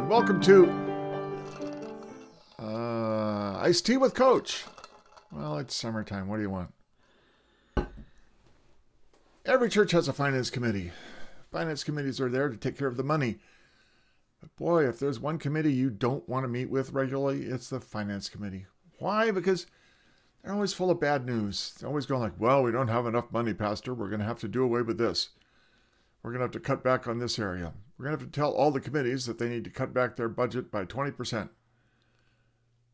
welcome to Iced Tea with Coach. Well, it's summertime. What do you want? Every church has a finance committee. Finance committees are there to take care of the money. But boy, if there's one committee you don't want to meet with regularly, it's the finance committee. Why? Because they're always full of bad news. They're always going like, well, we don't have enough money, Pastor. We're going to have to do away with this. We're going to have to cut back on this area. We're going to have to tell all the committees that they need to cut back their budget by 20%.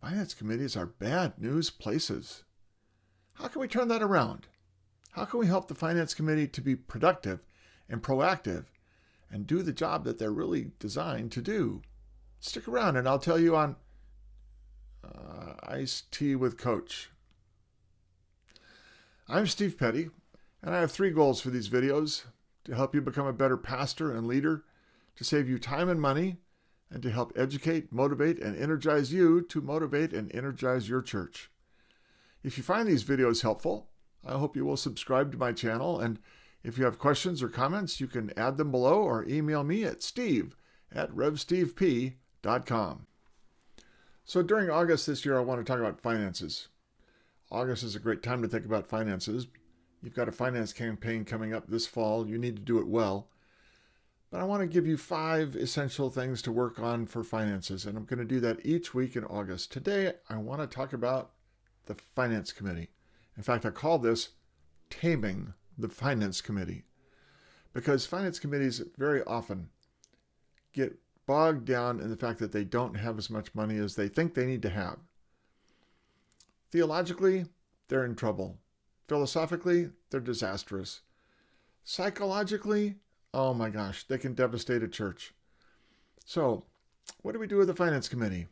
Finance committees are bad news places. How can we turn that around? How can we help the finance committee to be productive and proactive and do the job that they're really designed to do? Stick around and I'll tell you on Iced Tea with Coach. I'm Steve Petty, and I have 3 goals for these videos: to help you become a better pastor and leader, to save you time and money, and to help educate, motivate, and energize you to motivate and energize your church. If you find these videos helpful, I hope you will subscribe to my channel, and if you have questions or comments, you can add them below or email me at steve@revstevep.com. So during August this year, I want to talk about finances. August is a great time to think about finances. You've got a finance campaign coming up this fall. You need to do it well. But I want to give you 5 essential things to work on for finances, and I'm going to do that each week in August. Today, I want to talk about the Finance Committee. In fact, I call this Taming the Finance Committee, because finance committees very often get bogged down in the fact that they don't have as much money as they think they need to have. Theologically, they're in trouble. Philosophically, they're disastrous. Psychologically, oh my gosh, they can devastate a church. So, what do we do with the Finance Committee?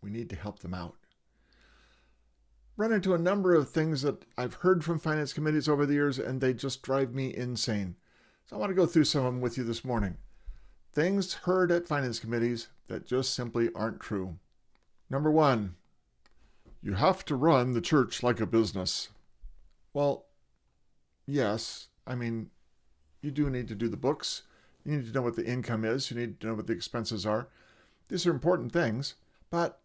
We need to help them out. Run into a number of things that I've heard from finance committees over the years, and they just drive me insane. So I want to go through some of them with you this morning. Things heard at finance committees that just simply aren't true. Number 1, you have to run the church like a business. Well, yes, I mean, you do need to do the books. You need to know what the income is. You need to know what the expenses are. These are important things, but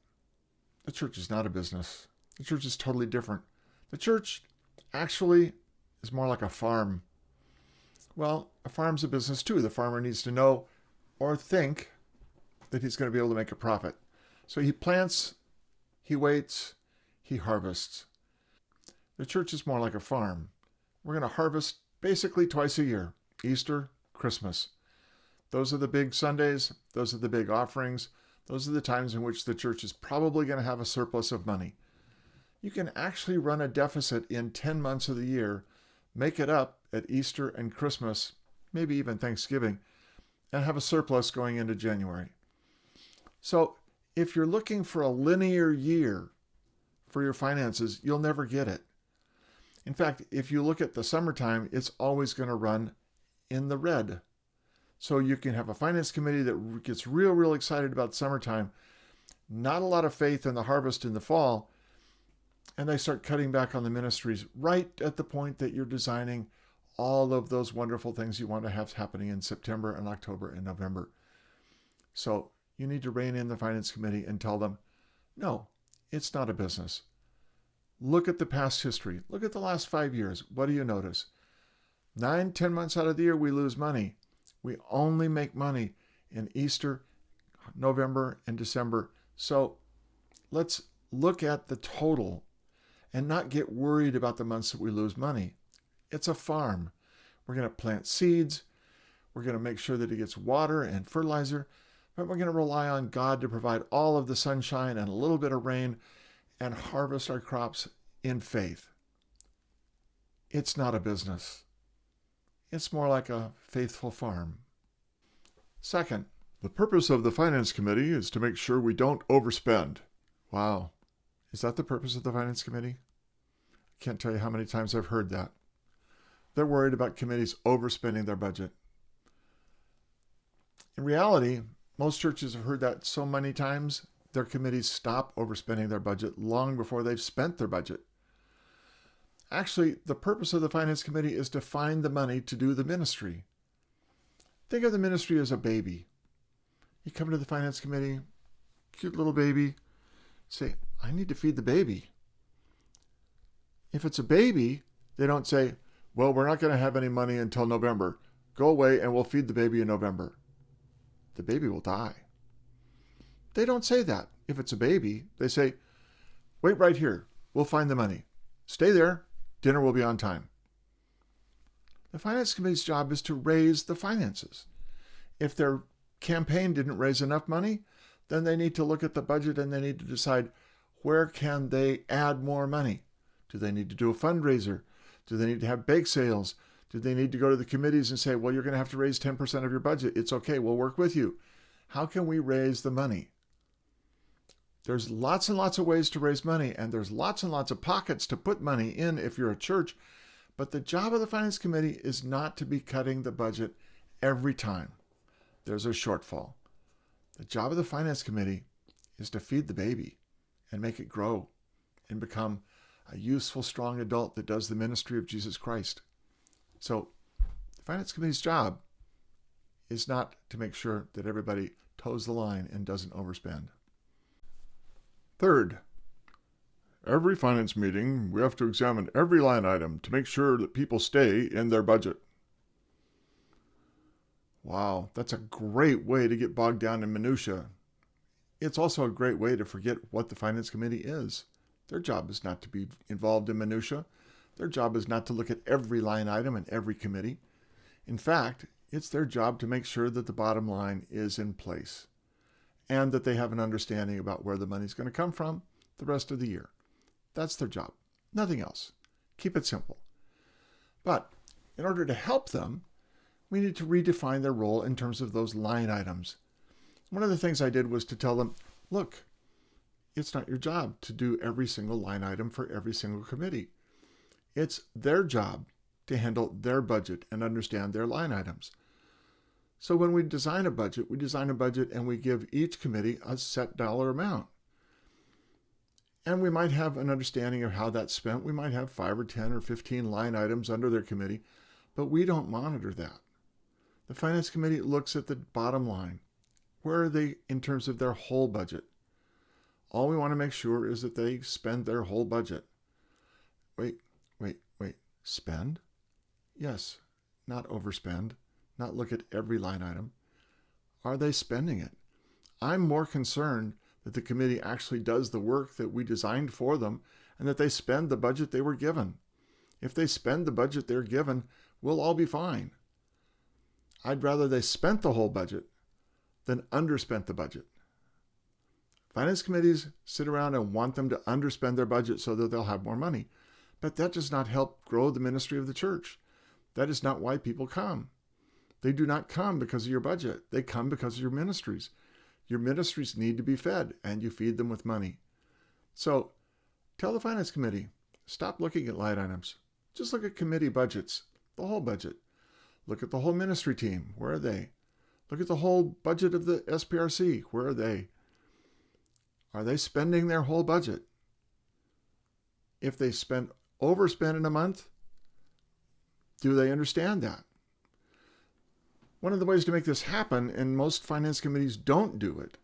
the church is not a business. The church is totally different. The church actually is more like a farm. Well, a farm's a business too. The farmer needs to know or think that he's going to be able to make a profit. So he plants, he waits, he harvests. The church is more like a farm. We're going to harvest basically twice a year: Easter, Christmas. Those are the big Sundays. Those are the big offerings. Those are the times in which the church is probably going to have a surplus of money. You can actually run a deficit in 10 months of the year, make it up at Easter and Christmas, maybe even Thanksgiving, and have a surplus going into January. So if you're looking for a linear year for your finances, you'll never get it. In fact, if you look at the summertime, it's always going to run in the red. So you can have a finance committee that gets real excited about summertime, not a lot of faith in the harvest in the fall, and they start cutting back on the ministries right at the point that you're designing all of those wonderful things you want to have happening in September and October and November. So you need to rein in the finance committee and tell them, no, it's not a business. Look at the past history. Look at the last 5 years. What do you notice? 9-10 months out of the year, we lose money. We only make money in Easter, November, and December. So let's look at the total and not get worried about the months that we lose money. It's a farm. We're going to plant seeds. We're going to make sure that it gets water and fertilizer, but we're going to rely on God to provide all of the sunshine and a little bit of rain and harvest our crops in faith. It's not a business. It's more like a faithful farm. Second, the purpose of the Finance Committee is to make sure we don't overspend. Wow. Is that the purpose of the Finance Committee? I can't tell you how many times I've heard that. They're worried about committees overspending their budget. In reality, most churches have heard that so many times, their committees stop overspending their budget long before they've spent their budget. Actually, the purpose of the Finance Committee is to find the money to do the ministry. Think of the ministry as a baby. You come to the finance committee, cute little baby, say, I need to feed the baby. If it's a baby, they don't say, well, we're not going to have any money until November. Go away and we'll feed the baby in November. The baby will die. They don't say that. If it's a baby, they say, wait right here. We'll find the money. Stay there. Dinner will be on time. The Finance Committee's job is to raise the finances. If their campaign didn't raise enough money, then they need to look at the budget and they need to decide where can they add more money. Do they need to do a fundraiser? Do they need to have bake sales? Do they need to go to the committees and say, well, you're going to have to raise 10% of your budget. It's okay. We'll work with you. How can we raise the money? There's lots and lots of ways to raise money, and there's lots and lots of pockets to put money in if you're a church. But the job of the Finance Committee is not to be cutting the budget every time there's a shortfall. The job of the Finance Committee is to feed the baby and make it grow and become a useful, strong adult that does the ministry of Jesus Christ. So the Finance Committee's job is not to make sure that everybody toes the line and doesn't overspend. Third, every finance meeting, we have to examine every line item to make sure that people stay in their budget. Wow, that's a great way to get bogged down in minutia. It's also a great way to forget what the Finance Committee is. Their job is not to be involved in minutia. Their job is not to look at every line item in every committee. In fact, it's their job to make sure that the bottom line is in place and that they have an understanding about where the money's going to come from the rest of the year. That's their job. Nothing else. Keep it simple. But in order to help them, we need to redefine their role in terms of those line items. One of the things I did was to tell them, look, it's not your job to do every single line item for every single committee. It's their job to handle their budget and understand their line items. So when we design a budget and we give each committee a set dollar amount. And we might have an understanding of how that's spent. We might have 5 or 10 or 15 line items under their committee, but we don't monitor that. The Finance Committee looks at the bottom line. Where are they in terms of their whole budget? All we want to make sure is that they spend their whole budget. Wait. Spend? Yes, not overspend. Not look at every line item. Are they spending it? I'm more concerned that the committee actually does the work that we designed for them and that they spend the budget they were given. If they spend the budget they're given, we'll all be fine. I'd rather they spent the whole budget than underspent the budget. Finance committees sit around and want them to underspend their budget so that they'll have more money. But that does not help grow the ministry of the church. That is not why people come. They do not come because of your budget. They come because of your ministries. Your ministries need to be fed, and you feed them with money. So tell the Finance Committee, stop looking at line items. Just look at committee budgets, the whole budget. Look at the whole ministry team. Where are they? Look at the whole budget of the SPRC. Where are they? Are they spending their whole budget? If they overspend in a month, do they understand that? One of the ways to make this happen, and most finance committees don't do it,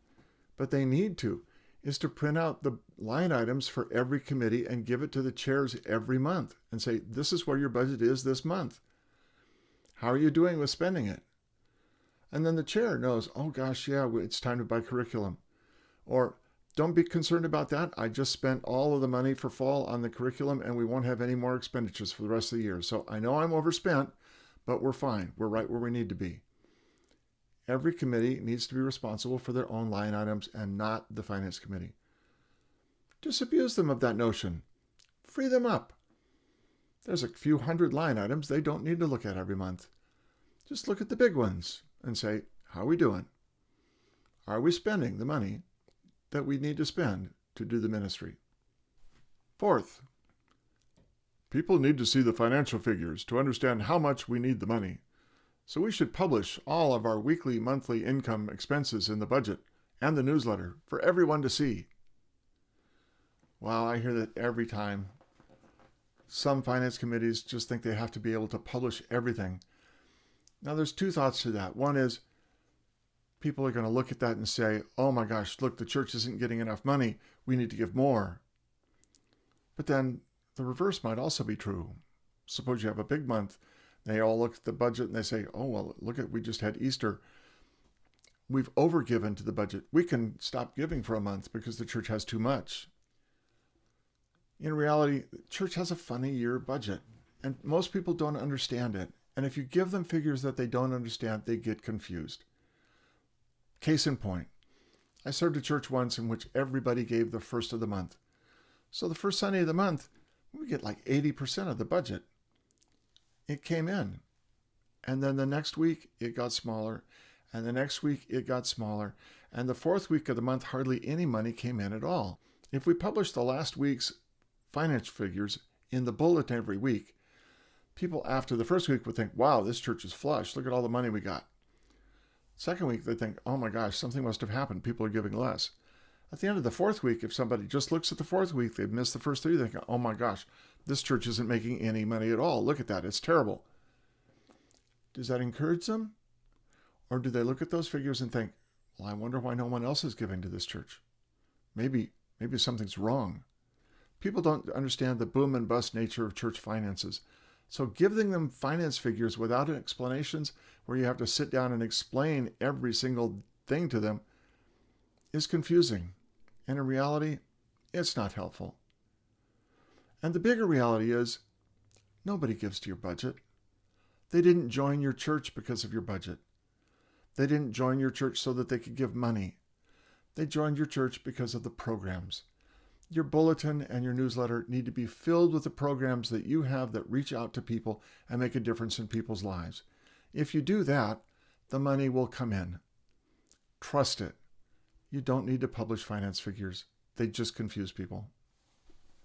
but they need to, is to print out the line items for every committee and give it to the chairs every month and say, this is where your budget is this month. How are you doing with spending it? And then the chair knows, oh gosh, yeah, it's time to buy curriculum. Or don't be concerned about that. I just spent all of the money for fall on the curriculum and we won't have any more expenditures for the rest of the year. So I know I'm overspent, but we're fine. We're right where we need to be. Every committee needs to be responsible for their own line items and not the Finance Committee. Disabuse them of that notion. Free them up. There's a few hundred line items they don't need to look at every month. Just look at the big ones and say, how are we doing? Are we spending the money that we need to spend to do the ministry? Fourth, people need to see the financial figures to understand how much we need the money. So we should publish all of our weekly, monthly income expenses in the budget and the newsletter for everyone to see. Wow, I hear that every time. Some finance committees just think they have to be able to publish everything. Now, there's two thoughts to that. One is, people are going to look at that and say, oh my gosh, look, the church isn't getting enough money. We need to give more. But then the reverse might also be true. Suppose you have a big month. They all look at the budget and they say, oh, well, we just had Easter. We've overgiven to the budget. We can stop giving for a month because the church has too much. In reality, the church has a funny year budget, and most people don't understand it. And if you give them figures that they don't understand, they get confused. Case in point, I served a church once in which everybody gave the first of the month. So the first Sunday of the month, we get like 80% of the budget. It came in. And then the next week, it got smaller. And the next week, it got smaller. And the fourth week of the month, hardly any money came in at all. If we publish the last week's finance figures in the bulletin every week, people after the first week would think, wow, this church is flush. Look at all the money we got. Second week, they think, oh my gosh, something must have happened. People are giving less. At the end of the fourth week, if somebody just looks at the fourth week, they've missed the first three, they think, oh my gosh, this church isn't making any money at all. Look at that. It's terrible. Does that encourage them? Or do they look at those figures and think, well, I wonder why no one else is giving to this church? Maybe something's wrong. People don't understand the boom and bust nature of church finances. So giving them finance figures without explanations, where you have to sit down and explain every single thing to them, is confusing. And in reality, it's not helpful. And the bigger reality is, nobody gives to your budget. They didn't join your church because of your budget. They didn't join your church so that they could give money. They joined your church because of the programs. Your bulletin and your newsletter need to be filled with the programs that you have that reach out to people and make a difference in people's lives. If you do that, the money will come in. Trust it. You don't need to publish finance figures. They just confuse people.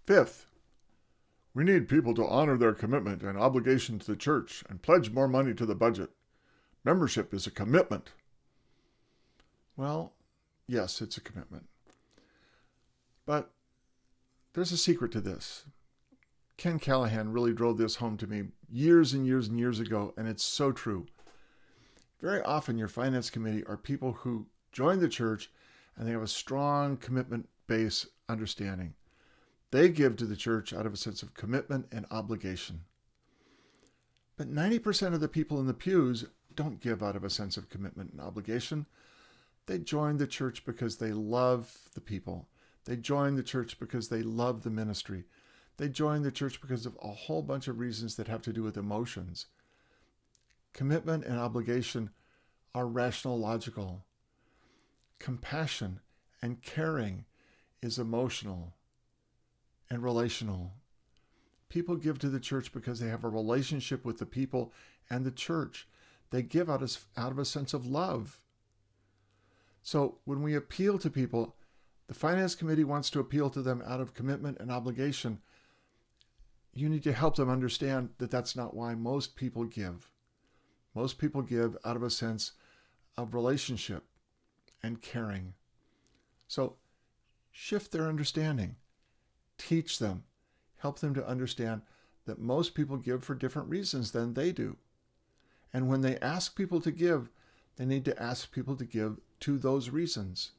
Fifth, we need people to honor their commitment and obligation to the church and pledge more money to the budget. Membership is a commitment. Well, yes, it's a commitment. But there's a secret to this. Ken Callahan really drove this home to me years and years and years ago, and it's so true. Very often your finance committee are people who join the church and they have a strong commitment-based understanding. They give to the church out of a sense of commitment and obligation. But 90% of the people in the pews don't give out of a sense of commitment and obligation. They join the church because they love the people. They join the church because they love the ministry. They join the church because of a whole bunch of reasons that have to do with emotions. Commitment and obligation are rational, logical. Compassion and caring is emotional and relational. People give to the church because they have a relationship with the people and the church. They give out of a sense of love. So when we appeal to people, the Finance Committee wants to appeal to them out of commitment and obligation. You need to help them understand that that's not why most people give. Most people give out of a sense of relationship and caring. So shift their understanding. Teach them. Help them to understand that most people give for different reasons than they do. And when they ask people to give, they need to ask people to give to those reasons.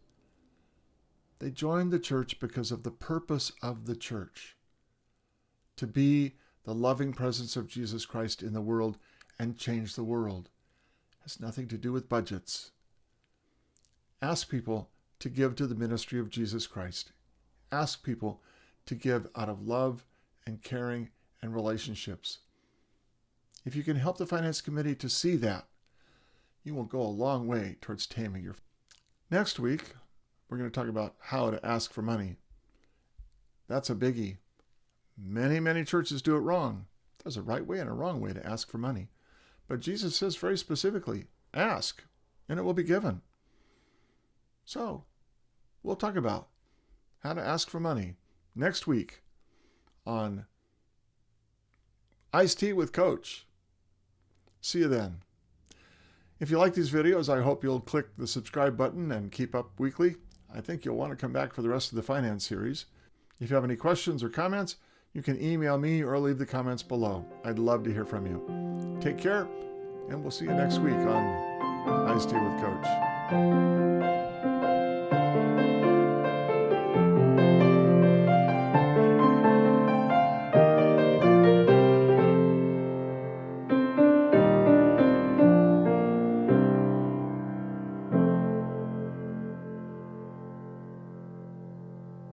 They join the church because of the purpose of the church, to be the loving presence of Jesus Christ in the world and change the world. It has nothing to do with budgets. Ask people to give to the ministry of Jesus Christ. Ask people to give out of love and caring and relationships. If you can help the Finance Committee to see that, you will go a long way towards taming your. Next week, we're going to talk about how to ask for money. That's a biggie. Many churches do it wrong. There's a right way and a wrong way to ask for money. But Jesus says very specifically, ask, and it will be given. So, we'll talk about how to ask for money next week on Iced Tea with Coach. See you then. If you like these videos, I hope you'll click the subscribe button and keep up weekly. I think you'll want to come back for the rest of the finance series. If you have any questions or comments, you can email me or leave the comments below. I'd love to hear from you. Take care, and we'll see you next week on Iced Tea with Coach.